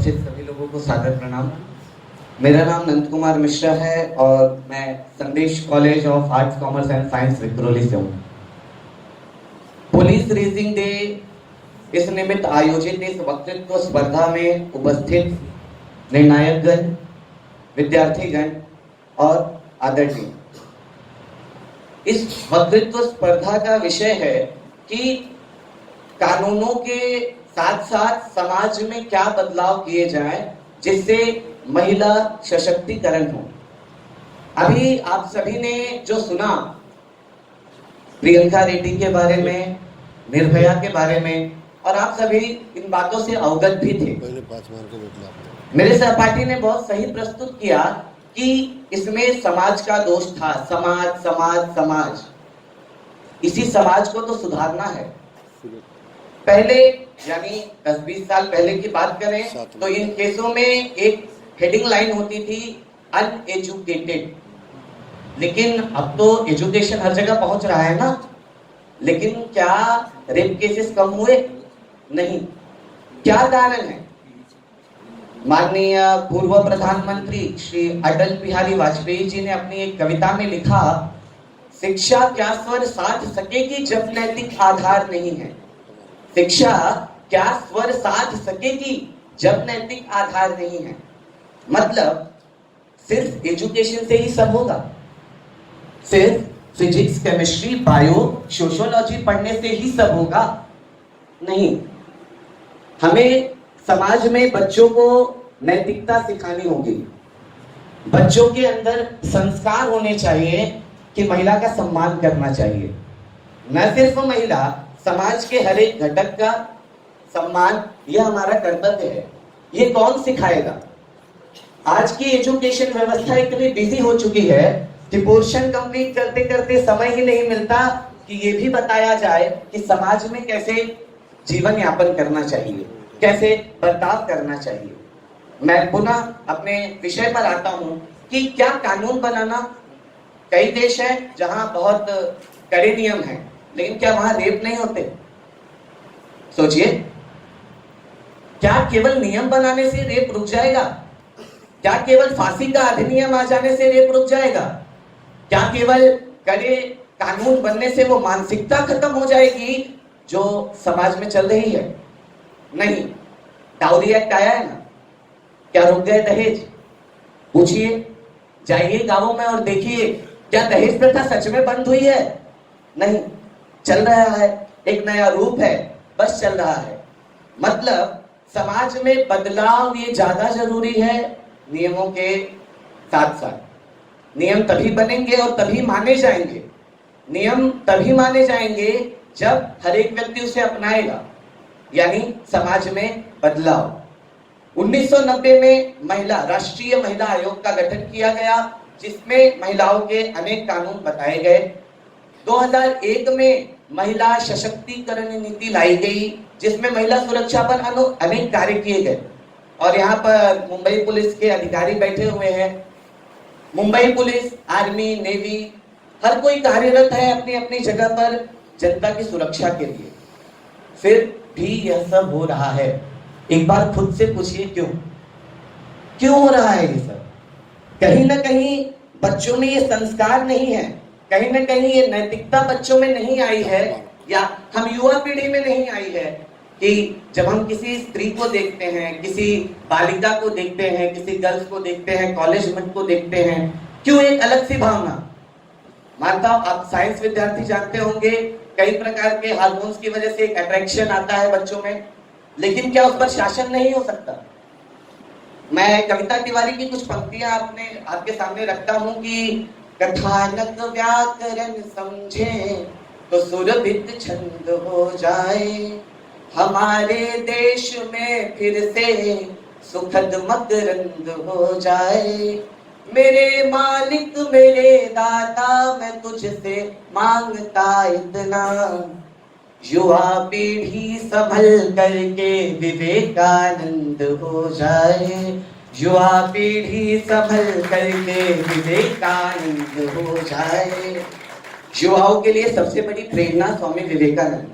उपस्थित सभी लोगों को सादर प्रणाम। मेरा नाम नंद कुमार मिश्रा है और मैं संदेश college of arts commerce and science Vikhroli से हूँ। पुलिस रेसिंग डे इस निमित्त आयोजित इस वक्तृत्व स्पर्धा में उपस्थित निर्णायकगण, विद्यार्थीगण और आदरणीय, इस वक्तृत्व स्पर्धा का विषय है कि कानूनों के साथ साथ समाज में क्या बदलाव किए जाएं जिससे महिला सशक्तिकरण हो। अभी आप सभी ने जो सुना प्रियंका रेड्डी के बारे में, निर्भया के बारे में, और आप सभी इन बातों से अवगत भी थे। मेरे सहपाठी ने बहुत सही प्रस्तुत किया कि इसमें समाज का दोष था। समाज समाज समाज, इसी समाज को तो सुधारना है। पहले यानी 10-20 साल पहले की बात करें तो इन केसों में एक हेडिंग लाइन होती थी, अनएजुकेटेड। लेकिन अब तो एजुकेशन हर जगह पहुंच रहा है ना। लेकिन क्या रेप केसेस कम हुए? नहीं। क्या कारण है? माननीय पूर्व प्रधानमंत्री श्री अटल बिहारी वाजपेयी जी ने अपनी एक कविता में लिखा, शिक्षा क्या स्वर साध सकेगी जब नैतिक आधार नहीं है। शिक्षा क्या स्वर साध सकेगी जब नैतिक आधार नहीं है। मतलब सिर्फ एजुकेशन से ही सब होगा? सिर्फ फिजिक्स, केमिस्ट्री, बायो, सोशियोलॉजी पढ़ने से ही सब होगा? नहीं। हमें समाज में बच्चों को नैतिकता सिखानी होगी। बच्चों के अंदर संस्कार होने चाहिए कि महिला का सम्मान करना चाहिए। न सिर्फ महिला, समाज के हर एक घटक का सम्मान, यह हमारा कर्तव्य है। ये कौन सिखाएगा? आज की एजुकेशन व्यवस्था इतनी बिजी हो चुकी है कि पोर्शन कंप्लीट करते करते समय ही नहीं मिलता कि ये भी बताया जाए कि समाज में कैसे जीवन यापन करना चाहिए, कैसे बर्ताव करना चाहिए। मैं पुनः अपने विषय पर आता हूं कि क्या कानून बनाना। कई देश हैं जहां बहुत कड़े नियम हैं, लेकिन क्या वहां रेप नहीं होते? सोचिए, क्या केवल नियम बनाने से रेप रुक जाएगा? क्या केवल फांसी का अधिनियम आ जाने से रेप रुक जाएगा? क्या केवल कड़े कानून बनने से वो मानसिकता खत्म हो जाएगी जो समाज में चल रही है? नहीं। डाउरी एक्ट आया है ना, क्या रुक गए दहेज? पूछिए, जाइए गांवों में और देखिए, क्या दहेज प्रथा सच में बंद हुई है? नहीं, चल रहा है। एक नया रूप है, बस चल रहा है। मतलब समाज में बदलाव ये ज्यादा जरूरी है नियमों के साथ साथ। नियम तभी बनेंगे और तभी माने जाएंगे। नियम तभी माने जाएंगे जब हर एक व्यक्ति उसे अपनाएगा, यानी समाज में बदलाव। 1990 में राष्ट्रीय महिला आयोग का गठन किया गया, जिसमें महिलाओं के अनेक कानून बताए गए। 2001 में महिला सशक्तिकरण नीति लाई गई, जिसमें महिला सुरक्षा पर अनेक कार्य किए गए। और यहाँ पर मुंबई पुलिस के अधिकारी बैठे हुए हैं। मुंबई पुलिस, आर्मी, नेवी, हर कोई कार्यरत है अपनी अपनी जगह पर जनता की सुरक्षा के लिए। फिर भी यह सब हो रहा है। एक बार खुद से पूछिए, क्यों हो रहा है ये सब? कहीं ना कहीं बच्चों में ये संस्कार नहीं है, कहीं ना कहीं ये नैतिकता बच्चों में नहीं आई है, या हम युवा पीढ़ी में नहीं आई है कि जब हम किसी स्त्री को देखते हैं, किसी बालिका को देखते हैं, किसी गर्ल्स को देखते हैं, कॉलेज मेट को देखते हैं, क्यों एक अलग सी भावना। मानता हूं आप साइंस विद्यार्थी जानते होंगे, कई प्रकार के हार्मोन्स की वजह से एक अट्रैक्शन आता है बच्चों में, लेकिन क्या उस पर शासन नहीं हो सकता? मैं कविता तिवारी की कुछ पंक्तियां आपके सामने रखता हूं कि कथानक व्याकरण समझे तो सुरभित छंद हो जाए, हमारे देश में फिर से सुखद मकरंद हो जाए। मेरे मालिक मेरे दाता मैं तुझसे मांगता इतना, युवा पीढ़ी संभल करके विवेकानंद हो जाए, युवा पीढ़ी संभल करके विवेकानंद हो जाए। युवाओं के लिए सबसे बड़ी प्रेरणा स्वामी विवेकानंद।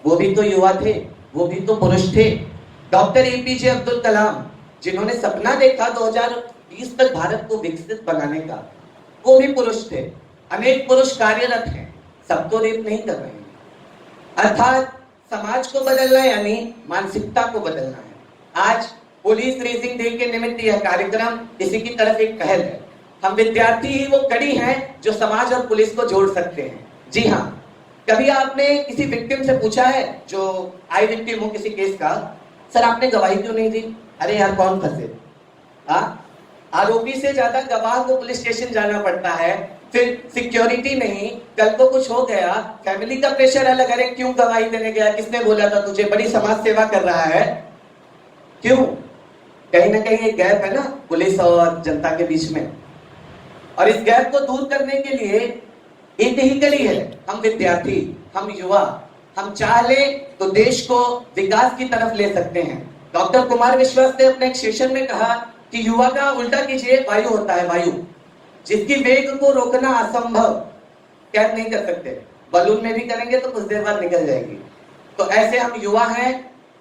वो भी तो युवा थे, वो भी तो पुरुष थे। डॉक्टर एपीजे अब्दुल कलाम, जिन्होंने सपना देखा 2020 तक भारत को विकसित बनाने का, वो भी पुरुष थे। अनेक पुरुष कार्यरत हैं, सब तो रेप नहीं कर रहे हैं। अर्थात समाज को बदलना यानी मानसिकता को बदलना है। आज पुलिस रेजिंग डे के निमित्त यह कार्यक्रम इसी की तरफ एक पहल है। हम विद्यार्थी ही वो कड़ी हैं जो समाज और पुलिस को जोड़ सकते हैं। जी हाँ, कभी आपने किसी विक्टिम से पूछा है, जो आई विक्टिम हो किसी केस का, सर आपने गवाही क्यों नहीं दी? अरे यार कौन फंसे? आरोपी से ज्यादा गवाह को पुलिस स्टेशन जाना पड़ता है, फिर सिक्योरिटी नहीं, कल को कुछ हो गया, फैमिली का प्रेशर अलग। अरे क्यों गवाही देने गया? किसने बोला था तुझे? बड़ी समाज सेवा कर रहा है, क्यों? कहीं ना कहीं एक गैप है ना पुलिस और जनता के बीच में, और इस गैप को दूर करने के लिए एक ही कड़ी है। हम विद्यार्थी, हम युवा, हम चाह ले तो देश को विकास की तरफ ले सकते हैं। डॉक्टर कुमार विश्वास ने अपने एक सेशन में कहा कि युवा का उल्टा कीजिए, वायु होता है, वायु जिसकी वेग को रोकना असंभव, कैद नहीं कर सकते। बलून में भी करेंगे तो कुछ देर बाद निकल जाएगी। तो ऐसे हम युवा हैं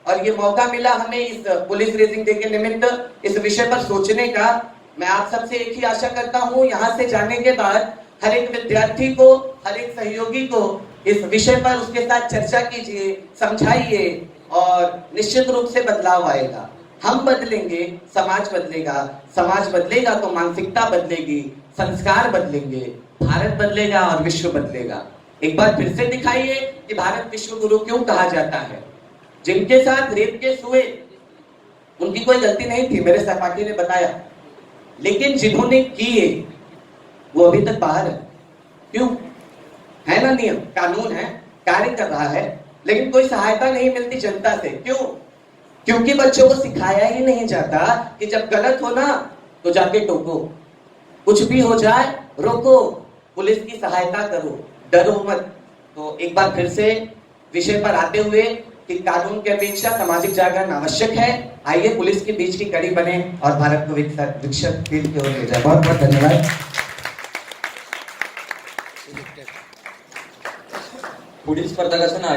और ये मौका मिला हमें इस पुलिस रेजिंग डे के निमित्त इस विषय पर सोचने का। मैं आप सबसे एक ही आशा करता हूं, यहाँ से जाने के बाद हर एक विद्यार्थी को, हर एक सहयोगी को इस विषय पर उसके साथ चर्चा कीजिए, समझाइए, और निश्चित रूप से बदलाव आएगा। हम बदलेंगे, समाज बदलेगा, समाज बदलेगा तो मानसिकता बदलेगी, संस्कार बदलेंगे, भारत बदलेगा और विश्व बदलेगा। एक बार फिर से दिखाइए कि भारत विश्व गुरु क्यों कहा जाता है। जिनके साथ रेप केस हुए उनकी कोई गलती नहीं थी, मेरे सहपाठी ने बताया, लेकिन जिन्होंने किए वो अभी तक बाहर है। क्यों? है ना नियम, कानून है, कार्य कर रहा है, लेकिन कोई सहायता नहीं मिलती जनता से। क्यों? क्योंकि बच्चों को सिखाया ही नहीं जाता कि जब गलत हो ना तो जाके टोको, कुछ भी हो जाए रोको, पुलिस की सहायता करो, डरो मत। तो एक बार फिर से विषय पर आते हुए कि कानून की अपेक्षा सामाजिक जागरण आवश्यक है, आइए पुलिस के बीच की कड़ी बने और भारत को विकसित की ओर ले जाए। बहुत बहुत धन्यवाद। पुढील स्पर्धकाचं नाव